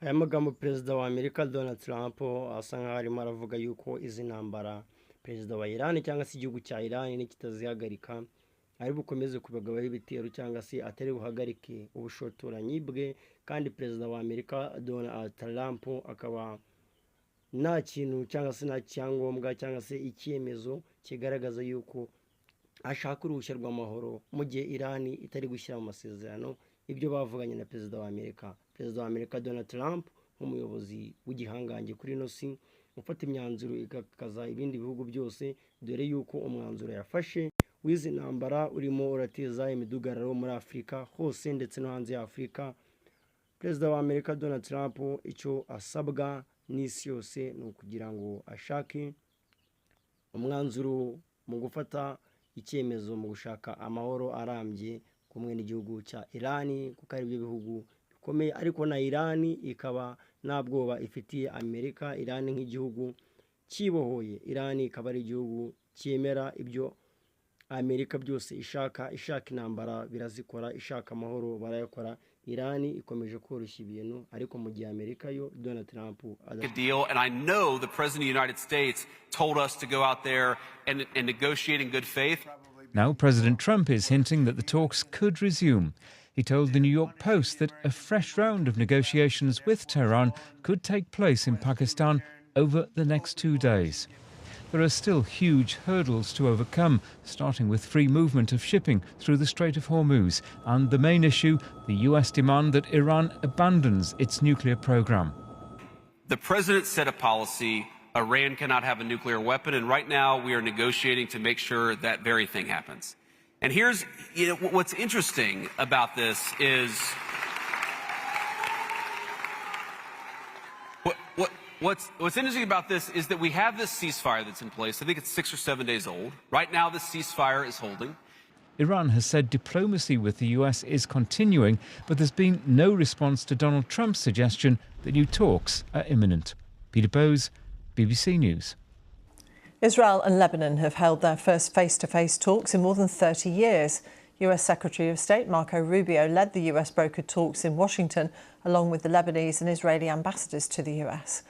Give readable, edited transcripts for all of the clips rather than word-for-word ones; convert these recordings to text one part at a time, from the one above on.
aya magambo perezida wa Amerika Donald Trump asa nkaho arimo aravuga yuko izi ntambara perezida wa Iran cyangwa se igihugu cya Iran nikitazihagarika ari bukomeze kubagabaho ibitero cyangwa se atari buhagarike ubushotoranyi bwe, kandi perezida wa Amerika Donald Trump akaba nta kintu cyangwa se nta cyangombwa cyangwa se icyemezo kigaragaza yuko ashaka uruhushya rw'amahoro mu gihe Iran itari gushyira mu masezerano ibyo bavuganye na perezida wa Amerika. Perezida wa Amerika Donald Trump nk'umuyobozi w'igihangange kuri ino si ufata imyanzuro igakaza ibindi bihugu byose, dore yuko umwanzuro yafashe w'izi ntambara urimo urateza imidugararo muri Afurika hose ndetse no hanze ya Afurika. Perezida wa Amerika Donald Trump icyo asabwa n'isi yose ni ukugira ngo ashake umwanzuro mu gufata icyemezo mu gushaka amahoro arambye kumwe n'igihugu cya Iran, kuko ari byo bihugu bikomeye, ariko na Iran ikaba nta bwoba ifitiye Amerika. Iran nk'igihugu kibohoye, Iran ikaba ari igihugu cyemera ibyo Amerika byose ishaka intambara birazikora, ishaka amahoro barayakora. Iran ikomeje koroshya ibintu, ariko mu gihe Amerika yo Donald Trump deal. And I know the President of the United States told us to go out there and negotiate in good faith. Now President Trump is hinting that the talks could resume. He told the New York Post that a fresh round of negotiations with Tehran could take place in Pakistan over the next 2 days. There are still huge hurdles to overcome, starting with free movement of shipping through the Strait of Hormuz, and the main issue, the US demand that Iran abandons its nuclear program. The president set a policy. Iran cannot have a nuclear weapon, and right now we are negotiating to make sure that very thing happens. And here's, what's interesting about this is What's interesting about this is that we have this ceasefire that's in place. I think it's 6 or 7 days old. Right now, the ceasefire is holding. Iran has said diplomacy with the US is continuing, but there's been no response to Donald Trump's suggestion that new talks are imminent. Peter Bowes, BBC News. Israel and Lebanon have held their first face-to-face talks in more than 30 years. US Secretary of State Marco Rubio led the US brokered talks in Washington, along with the Lebanese and Israeli ambassadors to the US.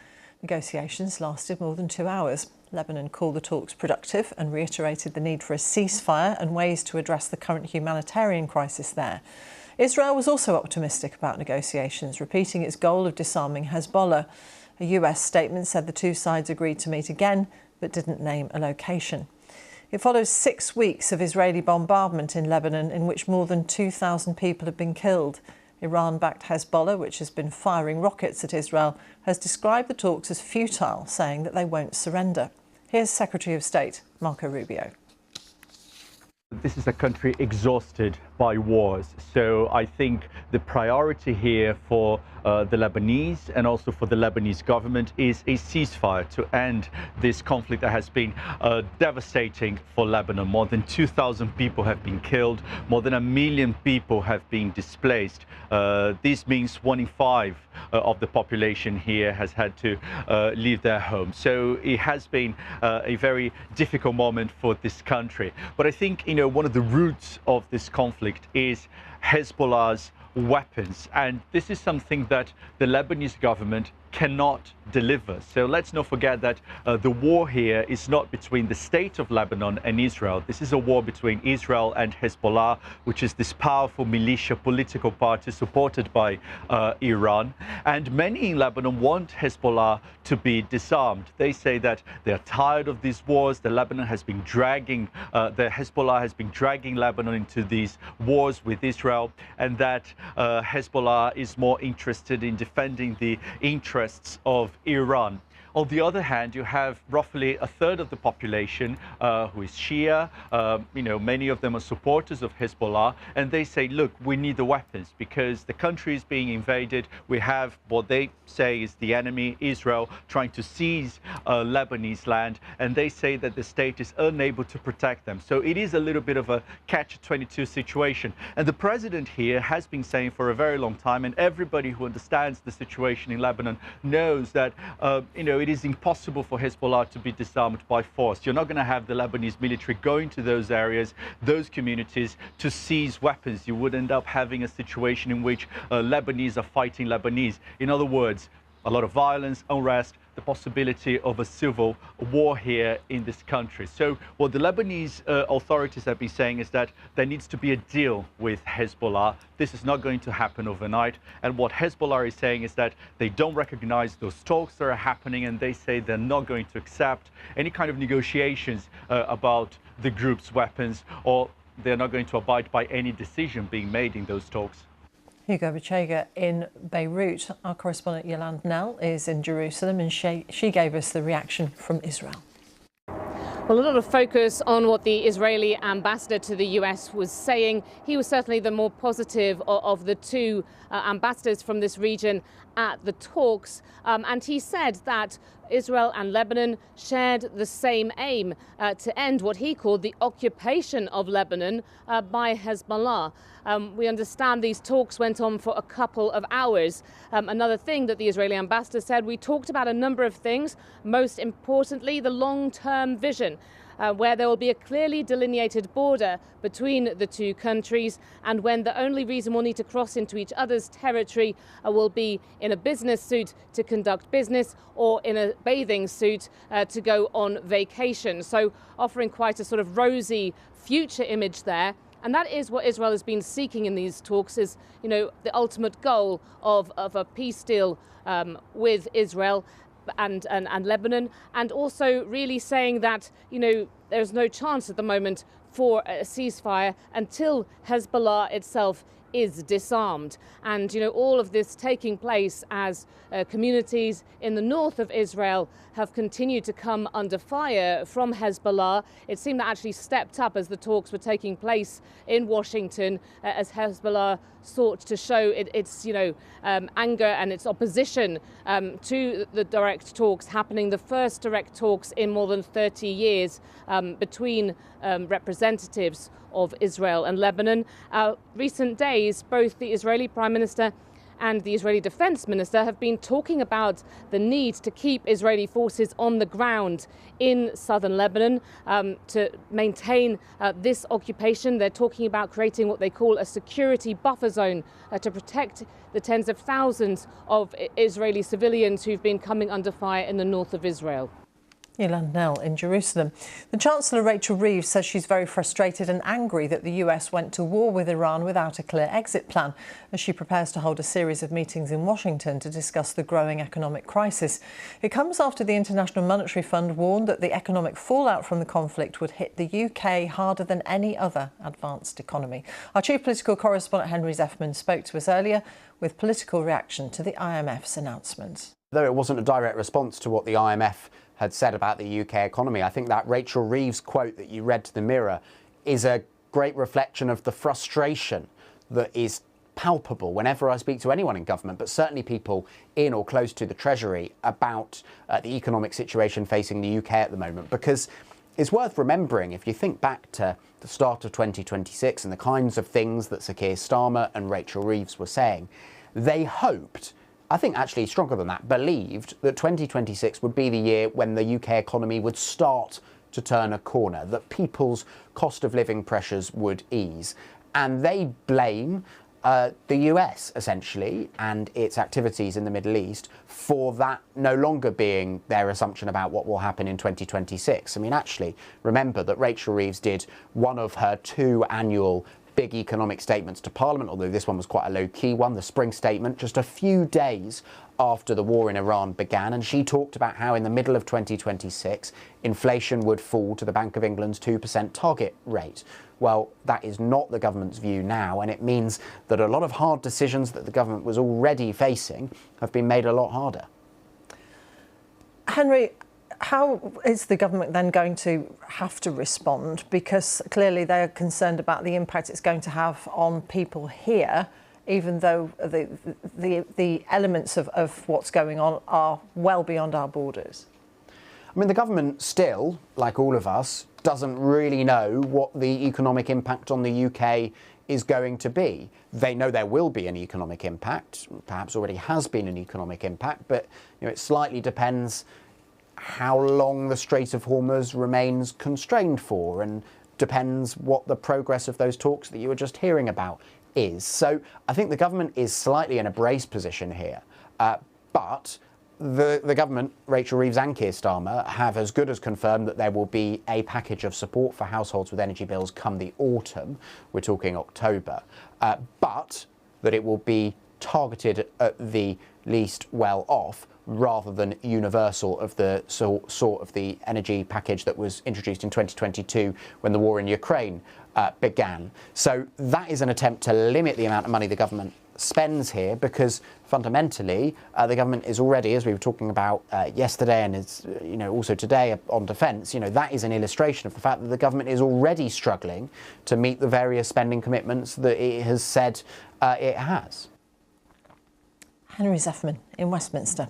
Negotiations lasted more than 2 hours. Lebanon called the talks productive and reiterated the need for a ceasefire and ways to address the current humanitarian crisis there. Israel was also optimistic about negotiations, repeating its goal of disarming Hezbollah. A US statement said the two sides agreed to meet again, but didn't name a location. It follows 6 weeks of Israeli bombardment in Lebanon, in which more than 2,000 people have been killed. Iran-backed Hezbollah, which has been firing rockets at Israel, has described the talks as futile, saying that they won't surrender. Here's Secretary of State Marco Rubio. This is a country exhausted by wars, so I think the priority here for the Lebanese and also for the Lebanese government is a ceasefire to end this conflict that has been devastating for Lebanon. More than 2,000 people have been killed, more than 1 million people have been displaced. This means 1 in 5 of the population here has had to leave their homes. So it has been a very difficult moment for this country. But I think, one of the roots of this conflict is Hezbollah's weapons, and this is something that the Lebanese government cannot deliver. So let's not forget that the war here is not between the state of Lebanon and Israel. This is a war between Israel and Hezbollah, which is this powerful militia political party supported by Iran. And many in Lebanon want Hezbollah to be disarmed. They say that they're tired of these wars. The Hezbollah has been dragging Lebanon into these wars with Israel, and that Hezbollah is more interested in defending the interests of Iran. On the other hand, you have roughly a third of the population who is Shia. Many of them are supporters of Hezbollah, and they say, look, we need the weapons because the country is being invaded. We have what they say is the enemy, Israel, trying to seize Lebanese land, and they say that the state is unable to protect them. So it is a little bit of a catch-22 situation. And the president here has been saying for a very long time, and everybody who understands the situation in Lebanon knows that, it is impossible for Hezbollah to be disarmed by force. You're not going to have the Lebanese military going to those areas, those communities, to seize weapons. You would end up having a situation in which Lebanese are fighting Lebanese. In other words, a lot of violence, unrest, the possibility of a civil war here in this country. So what the Lebanese authorities have been saying is that there needs to be a deal with Hezbollah. This is not going to happen overnight. And what Hezbollah is saying is that they don't recognize those talks that are happening, and they say they're not going to accept any kind of negotiations about the group's weapons, or they're not going to abide by any decision being made in those talks. Hugo Bachega in Beirut. Our correspondent Yolande Nell is in Jerusalem, and she gave us the reaction from Israel. Well, a lot of focus on what the Israeli ambassador to the US was saying. He was certainly the more positive of the two ambassadors from this region at the talks. And he said that Israel and Lebanon shared the same aim to end what he called the occupation of Lebanon by Hezbollah. We understand these talks went on for a couple of hours. Another thing that the Israeli ambassador said, we talked about a number of things, most importantly, the long-term vision, where there will be a clearly delineated border between the two countries, and when the only reason we'll need to cross into each other's territory will be in a business suit to conduct business or in a bathing suit to go on vacation. So offering quite a sort of rosy future image there. And that is what Israel has been seeking in these talks, is, you know, the ultimate goal of a peace deal with Israel and Lebanon, and also really saying that, you know, there's no chance at the moment for a ceasefire until Hezbollah itself is disarmed. And, you know, all of this taking place as communities in the north of Israel have continued to come under fire from Hezbollah. It seemed that actually stepped up as the talks were taking place in Washington, as Hezbollah sought to show its anger and its opposition to the direct talks happening, the first direct talks in more than 30 years between representatives of Israel and Lebanon. Recent days, both the Israeli Prime Minister and the Israeli Defense Minister have been talking about the need to keep Israeli forces on the ground in southern Lebanon to maintain this occupation. They're talking about creating what they call a security buffer zone to protect the tens of thousands of Israeli civilians who've been coming under fire in the north of Israel. Yolande Nell in Jerusalem. The Chancellor Rachel Reeves says she's very frustrated and angry that the US went to war with Iran without a clear exit plan, as she prepares to hold a series of meetings in Washington to discuss the growing economic crisis. It comes after the International Monetary Fund warned that the economic fallout from the conflict would hit the UK harder than any other advanced economy. Our chief political correspondent Henry Zeffman spoke to us earlier with political reaction to the IMF's announcement. Though it wasn't a direct response to what the IMF had said about the UK economy, I think that Rachel Reeves quote that you read to the Mirror is a great reflection of the frustration that is palpable whenever I speak to anyone in government, but certainly people in or close to the Treasury, about the economic situation facing the UK at the moment. Because it's worth remembering, if you think back to the start of 2026 and the kinds of things that Sir Keir Starmer and Rachel Reeves were saying, they hoped, I think actually stronger than that, believed that 2026 would be the year when the UK economy would start to turn a corner, that people's cost of living pressures would ease. And they blame the US, essentially, and its activities in the Middle East for that no longer being their assumption about what will happen in 2026. I mean, actually, remember that Rachel Reeves did one of her two annual big economic statements to Parliament, although this one was quite a low-key one, the spring statement, just a few days after the war in Iran began. And she talked about how in the middle of 2026, inflation would fall to the Bank of England's 2% target rate. Well, that is not the government's view now, and it means that a lot of hard decisions that the government was already facing have been made a lot harder. Henry, how is the government then going to have to respond? Because clearly they're concerned about the impact it's going to have on people here, even though the elements of what's going on are well beyond our borders. I mean, the government still, like all of us, doesn't really know what the economic impact on the UK is going to be. They know there will be an economic impact, perhaps already has been an economic impact, but it slightly depends how long the Strait of Hormuz remains constrained for, and depends what the progress of those talks that you were just hearing about is. So I think the government is slightly in a brace position here, but the government, Rachel Reeves and Keir Starmer, have as good as confirmed that there will be a package of support for households with energy bills come the autumn. We're talking October, but that it will be targeted at the least well off, rather than universal of the sort of the energy package that was introduced in 2022 when the war in Ukraine began. So that is an attempt to limit the amount of money the government spends here, because fundamentally the government is already, as we were talking about yesterday and is also today on defence, that is an illustration of the fact that the government is already struggling to meet the various spending commitments that it has said it has. Henry Zeffman in Westminster.